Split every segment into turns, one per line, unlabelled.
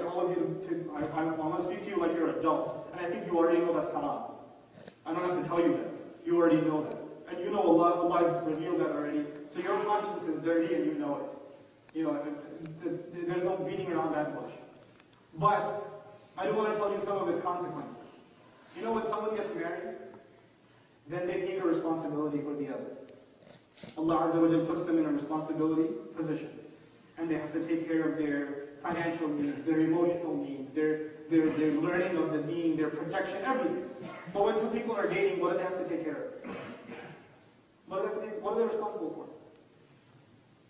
all of you I want to speak to you like you're adults, and I think you already know that's haram. I don't have to tell you that. You already know that. And you know Allah has revealed that already. So your conscience is dirty and you know it. You know, there's no beating around that bush. But I do want to tell you some of its consequences. You know, when someone gets married, then they take a responsibility for the other. Allah Azza wa Jal puts them in a responsibility position. And they have to take care of their financial needs, their emotional needs, their learning of the deen, their protection, everything. But when two people are dating, what do they have to take care of? What are they responsible for?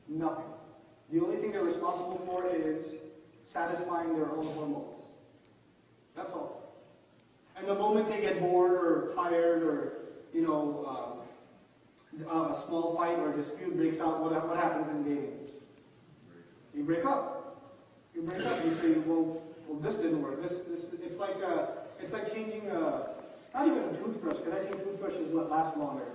Nothing. The only thing they're responsible for is satisfying their own hormones. That's all. And the moment they get bored or tired or, you know, a small fight or dispute breaks out, what happens in dating? You break up. You break up. You say, well, this didn't work. It's like changing not even a toothbrush, because I think toothbrushes last longer.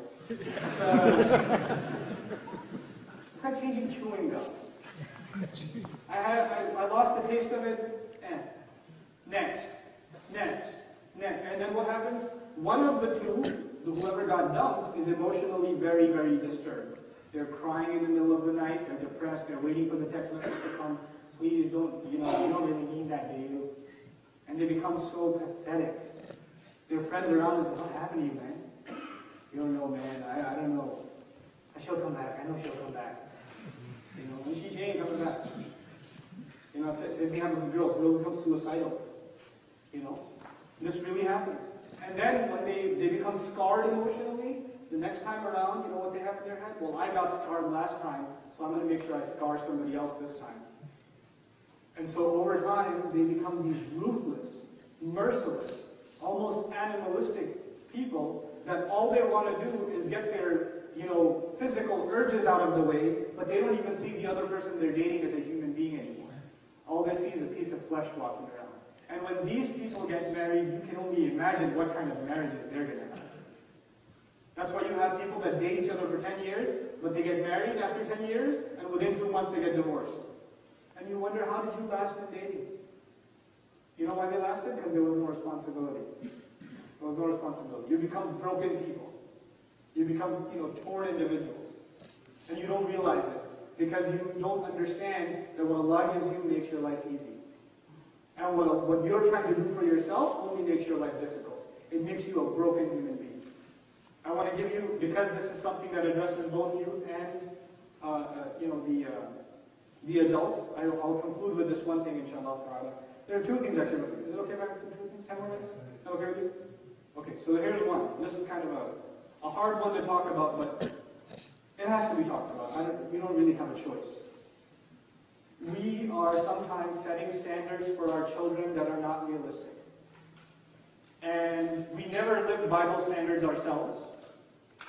It's like changing chewing gum. I lost the taste of it, and next. And then what happens? One of the two, whoever got dumped, is emotionally very, very disturbed. They're crying in the middle of the night, they're depressed, they're waiting for the text message to come. Please don't, you don't really need that, do you? And they become so pathetic. Their friends around them, what happened to you, man? You don't know, man. I don't know. She'll come back. I know she'll come back. You know, when she ain't coming back. You know, same thing happens with girls. Girls become suicidal. You know, this really happens. And then when they become scarred emotionally, the next time around, you know what they have in their head? Well, I got scarred last time, so I'm going to make sure I scar somebody else this time. And so over time, they become these ruthless, merciless, almost animalistic people that all they want to do is get their, physical urges out of the way, but they don't even see the other person they're dating as a human being anymore. All they see is a piece of flesh walking around. And when these people get married, you can only imagine what kind of marriages they're going to have. That's why you have people that date each other for 10 years, but they get married after 10 years, and within 2 months they get divorced. And you wonder, how did you last in dating? You know why they lasted? Because there was no responsibility. There was no responsibility. You become broken people. You become, torn individuals. And you don't realize it, because you don't understand that what Allah gives you makes your life easy. And what you're trying to do for yourself only makes your life difficult. It makes you a broken human being. I want to give you, because this is something that addresses both youth and the adults, I'll conclude with this one thing, inshallah ta'ala. There are two things actually. Is it okay if I conclude 10 more minutes? Is that okay with you? Okay, so here's one. This is kind of a hard one to talk about, but it has to be talked about. We don't really have a choice. We are sometimes setting standards for our children that are not realistic. And we never lived Bible standards ourselves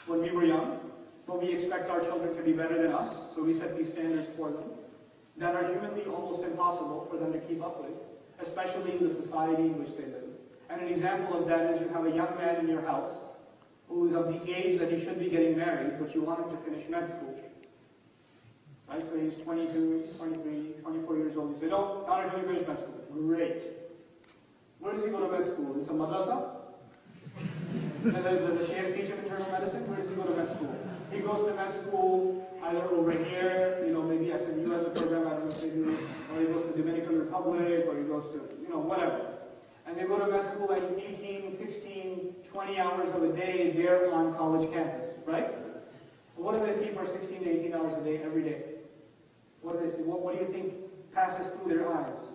when we were young, but we expect our children to be better than us, so we set these standards for them that are humanly almost impossible for them to keep up with, especially in the society in which they live. And an example of that is you have a young man in your house who is of the age that he should be getting married, but you want him to finish med school. Right? So he's 22, he's 23, 24 years old. You say, no, not until you finish med school. Great. Where does he go to med school? In some madrasa? Does the sheikh teach him internal medicine? Where does he go to med school? He goes to med school either over here, maybe SMU has a program, I don't know if they do, or he goes to Dominican Republic, or he goes to, whatever. And they go to med school like 18, 16, 20 hours of a day there on college campus, right? What do they see for 16 to 18 hours a day every day? What do they see? What do you think passes through their eyes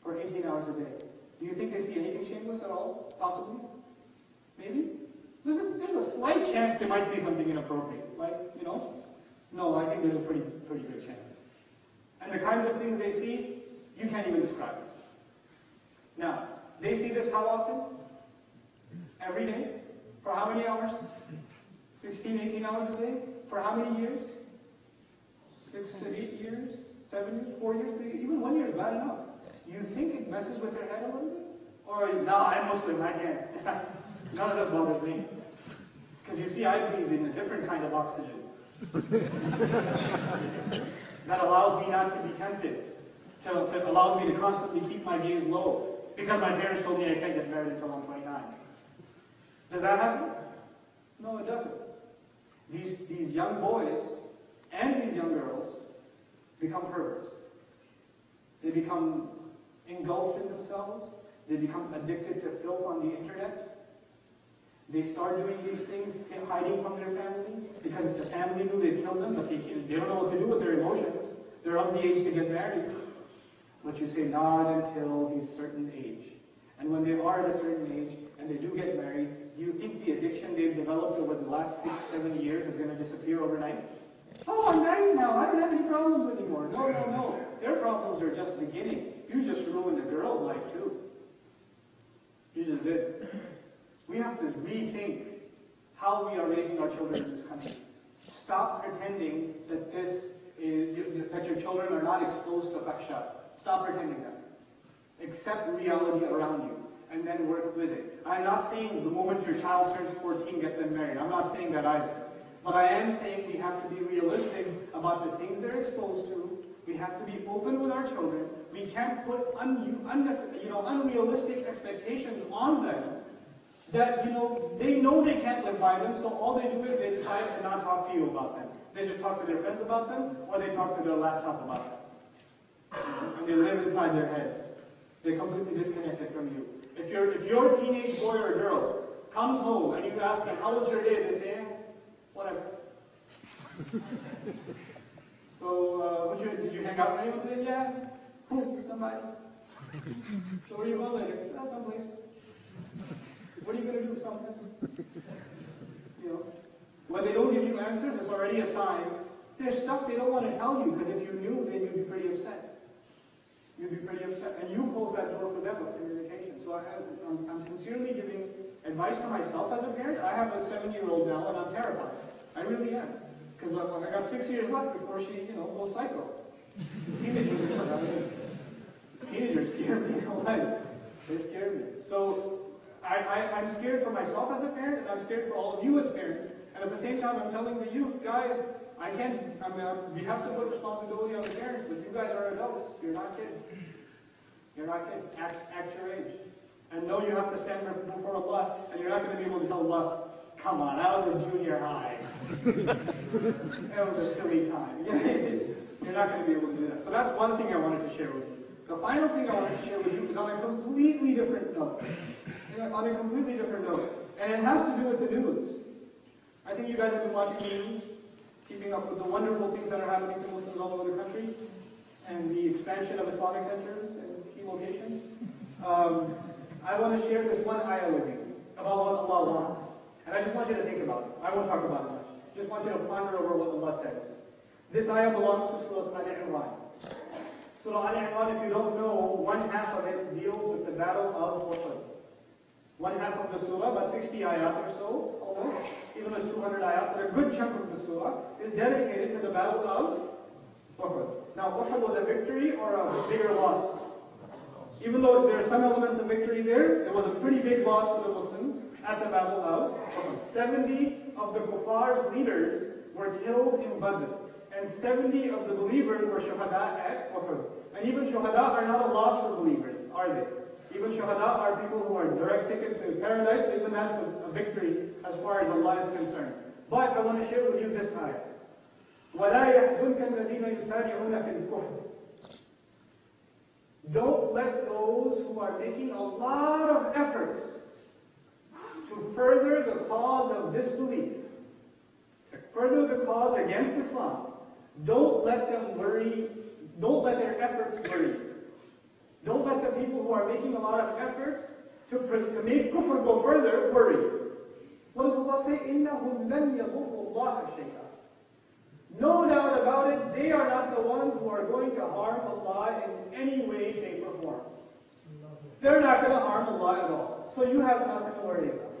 for 18 hours a day? Do you think they see anything shameless at all? Possibly? Maybe? There's a slight chance they might see something inappropriate. No, I think there's a pretty good chance. And the kinds of things they see, you can't even describe it. Now, they see this how often? Every day? For how many hours? 16, 18 hours a day? For how many years? 6 to 8 years? 7 years? 4 years? 3 years? Even 1 year is bad enough. You think it messes with their head a little bit? Or, no, I'm Muslim, I can't. None of this bothers me. Because you see, I breathe in a different kind of oxygen that allows me not to be tempted to allows me to constantly keep my gaze low because my parents told me I can't get married until I'm 29. Does that happen? No, it doesn't. These young boys and these young girls become perverts. They become engulfed in themselves. They become addicted to filth on the internet. They start doing these things, hiding from their family, because if the family knew, they'd kill them, but they don't know what to do with their emotions. They're of the age to get married. But you say, not until he's a certain age. And when they are at a certain age, and they do get married, do you think the addiction they've developed over the last 6, 7 years is going to disappear overnight? Oh, I'm married now, I don't have any problems anymore. No, no, no. Their problems are just beginning. You just ruined a girl's life too. You just did. We have to rethink how we are raising our children in this country. Stop pretending that that your children are not exposed to fahsha. Stop pretending that. Accept reality around you and then work with it. I'm not saying the moment your child turns 14, get them married. I'm not saying that either. But I am saying we have to be realistic about the things they're exposed to. We have to be open with our children. We can't put unrealistic expectations on them that, they know they can't live by them, so all they do is they decide to not talk to you about them. They just talk to their friends about them, or they talk to their laptop about them. And they live inside their heads. They're completely disconnected from you. If your teenage boy or girl comes home and you ask them, how was your day? They say, whatever. So, did you hang out with anyone today? Yeah. Who? Somebody. So where are you going later? Someplace. What are you going to do? Something. When they don't give you answers, it's already a sign. There's stuff they don't want to tell you, because if you knew, then you'd be pretty upset. You'd be pretty upset. And you close that door for them of communication. So I'm sincerely giving advice to myself as a parent. I have a 7-year-old now, and I'm terrified. I really am. Because I got 6 years left before she, goes psycho. Teenagers scare me. They scare me. So I'm scared for myself as a parent, and I'm scared for all of you as parents. And at the same time, I'm telling the youth, guys, we have to put responsibility on the parents, but you guys are adults. You're not kids. You're not kids. Act your age. And know you have to stand before Allah, and you're not going to be able to tell Allah, come on, I was in junior high. That was a silly time. You're not going to be able to do that. So that's one thing I wanted to share with you. The final thing I wanted to share with you is on a completely different note. On a completely different note. And it has to do with the news. I think you guys have been watching the news, keeping up with the wonderful things that are happening to Muslims all over the country, and the expansion of Islamic centers and key locations. I want to share this one ayah with you about what Allah wants. And I just want you to think about it. I won't talk about it much. Just want you to ponder over what Allah says. This ayah belongs to Surah Al-Imran. Surah Al-Imran, if you don't know, one half of it deals with the battle of Uhud. One half of the surah, about 60 ayat or so, almost, even though it's 200 ayat, but a good chunk of the surah is dedicated to the battle of Uhud. Now, Uhud was a victory or a bigger loss? Even though there are some elements of victory there was a pretty big loss for the Muslims at the battle of Uhud. 70 of the Kuffar's leaders were killed in Badr, and 70 of the believers were shuhada at Uhud. And even shuhada are not a loss for believers, are they? Even shuhada are people who are direct ticket to paradise, so even that's a victory as far as Allah is concerned. But I want to share with you this ayah. وَلَا يَحْزُنْكَ الَّذِينَ يُسَارِعُونَ فِي الْكُفْرِ. Don't let those who are making a lot of efforts to further the cause of disbelief, to further the cause against Islam, don't let them worry, don't let their efforts worry. Don't let the people who are making a lot of efforts to make kufr go further worry. What does Allah say? إِنَّهُمْ لَنْ يَضُرُّوا اللَّهَ شَيْئًا. No doubt about it, they are not the ones who are going to harm Allah in any way, shape, or form. They're not going to harm Allah at all. So you have nothing to worry about.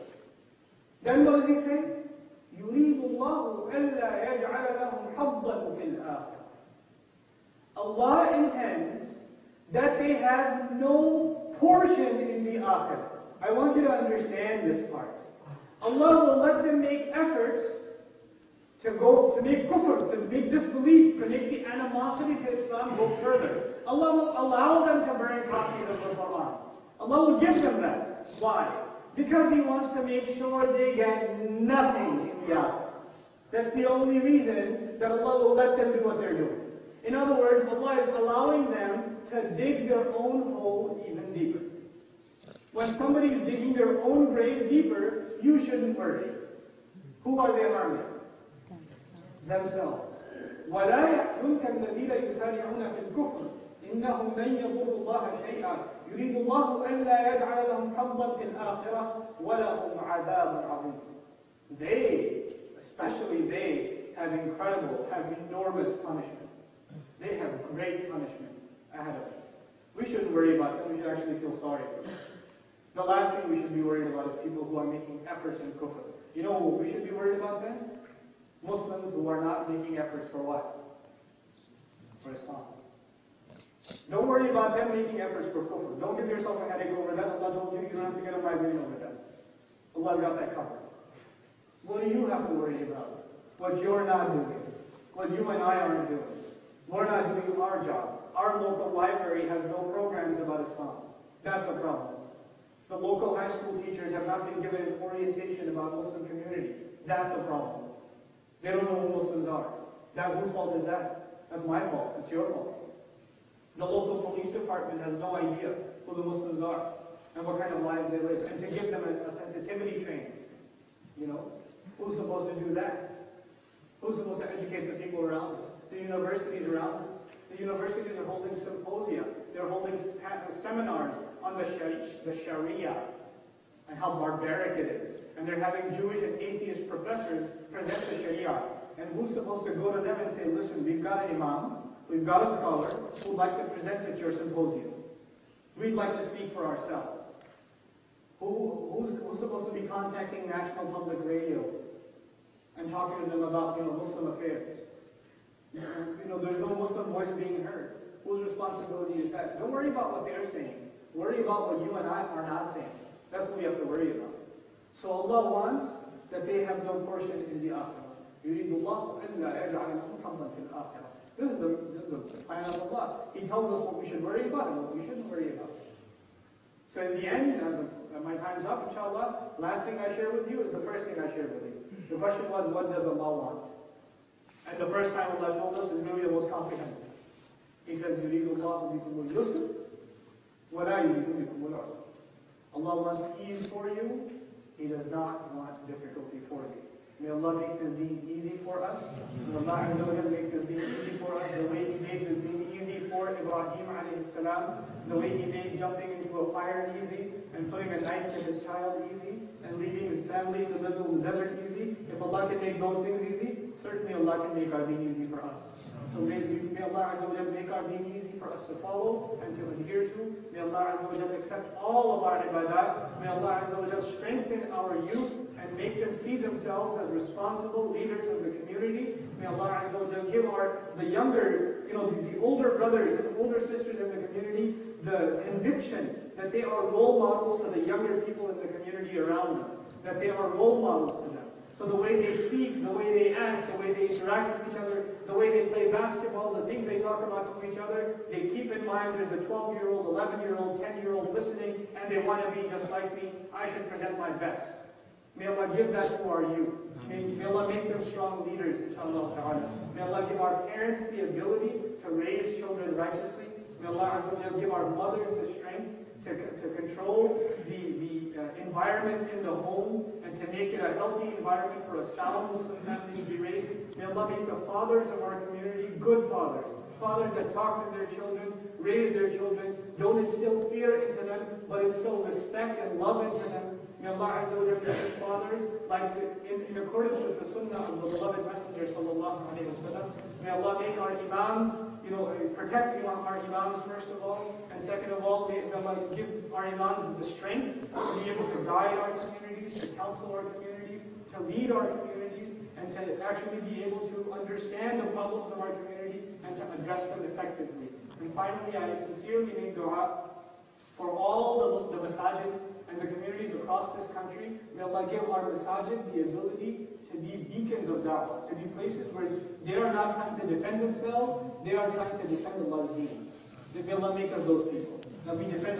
Then what does he say? يُرِيدُ اللَّهُ أَلَّا يَجْعَلَ لَهُمْ حَظًّا فِي الْآخِرَةِ. Allah intends that they have no portion in the akhirah. I want you to understand this part. Allah will let them make efforts to make kufr, to make disbelief, to make the animosity to Islam go further. Allah will allow them to burn copies of the Quran. Allah will give them that. Why? Because He wants to make sure they get nothing in the akhirah. That's the only reason that Allah will let them do what they're doing. In other words, Allah is allowing them to dig their own hole even deeper. When somebody is digging their own grave deeper, you shouldn't worry. Who are they harming? Themselves. وَلَا يَحْزُنْكَ الَّذِينَ يُسَارِعُونَ فِي الْكُفْرِ إِنَّهُمْ لَنْ يَضُرُّوا اللَّهَ شَيْئًا يُرِيدُ اللَّهُ أَلَّا يَجْعَلَ لَهُمْ حَظًّا فِي الْآخِرَةِ وَلَهُمْ عَذَابٌ عَظِيمٌ. They, especially they, have enormous punishment. They have great punishment ahead of them. We shouldn't worry about them. We should actually feel sorry for them. The last thing we should be worried about is people who are making efforts in kufr. You know what we should be worried about then? Muslims who are not making efforts for what? For Islam. Don't worry about them making efforts for kufr. Don't give yourself a headache over that. Allah told you you don't have to get a migraine over that. Allah's got that covered. What do you have to worry about? What you're not doing. What you and I aren't doing. We're not doing our job. Our local library has no programs about Islam. That's a problem. The local high school teachers have not been given an orientation about Muslim community. That's a problem. They don't know who Muslims are. Whose fault is that? That's my fault. It's your fault. The local police department has no idea who the Muslims are and what kind of lives they live. And to give them a sensitivity training. You know? Who's supposed to do that? Who's supposed to educate the people around us? The universities around us. The universities are holding symposia. They're holding seminars on the Sharia and how barbaric it is. And they're having Jewish and atheist professors present the Sharia. And who's supposed to go to them and say, listen, we've got an imam, we've got a scholar who'd like to present at your symposium. We'd like to speak for ourselves. Who's supposed to be contacting National Public Radio and talking to them about, Muslim affairs? There's no Muslim voice being heard. Whose responsibility is that? Don't worry about what they're saying. Worry about what you and I are not saying. That's what we have to worry about. So Allah wants that they have no portion in the akhirah. يُرِيدُ اللَّهُ أَلَّا يَجْعَلَ لَهُمْ حَظًّا فِي الْآخِرَةِ. This is the plan of Allah. He tells us what we should worry about and what we shouldn't worry about. So in the end, my time's up, inshallah. Last thing I share with you is the first thing I shared with you. The question was, what does Allah want? And the first time Allah told us is really the most comprehensive. He says, يُرِيدُ اللَّهُ بِكُمُ الْيُسْرَ وَلَا يُرِيدُ بِكُمُ الْعُسْرَ. Allah wants ease for you. He does not want difficulty for you. May Allah make this deen easy for us. May Allah make this deen easy for us. The way He made this deen easy for Ibrahim alayhi salam. The way He made jumping into a fire easy and putting a knife to his child easy and leaving his family in the middle of the desert easy. If Allah can make those things easy, certainly Allah can make our deen easy for us. So may Allah Azza wa Jalla make our deen easy for us to follow and to adhere to. May Allah Azza wa Jalla accept all of our ibadat. May Allah Azza wa Jalla strengthen our youth and make them see themselves as responsible leaders of the community. May Allah Azza wa Jalla give the younger, the older brothers and older sisters in the community the conviction that they are role models to the younger people in the community around them. That they are role models to them. So the way they speak, the way they act, the way they interact with each other, the way they play basketball, the things they talk about to each other, they keep in mind there's a 12-year-old, 11-year-old, 10-year-old listening, and they want to be just like me. I should present my best. May Allah give that to our youth. May Allah make them strong leaders, inshallah ta'ala. May Allah give our parents the ability to raise children righteously. May Allah Azza wa Jalla give our mothers the strength to control the environment in the home and to make it a healthy environment for a sound Muslim family to be raised. May Allah make the fathers of our community good fathers. Fathers that talk to their children, raise their children, don't instill fear into them, but instill respect and love into them. May Allah Azza wa Jalla make these fathers, like in accordance with the sunnah of the beloved Messenger sallallahu alayhi wa sallam. May Allah make our imams, protect our imams first of all, and second of all, may Allah give our imams the strength to be able to guide our communities, to counsel our communities, to lead our communities, and to actually be able to understand the problems of our community and to address them effectively. And finally, I sincerely make dua for all the masajid and the communities across this country. May Allah give our masajid the ability to to be beacons of da'wah, to be places where they are not trying to defend themselves, they are trying to defend Allah's deen. May Allah make us those people. That we defend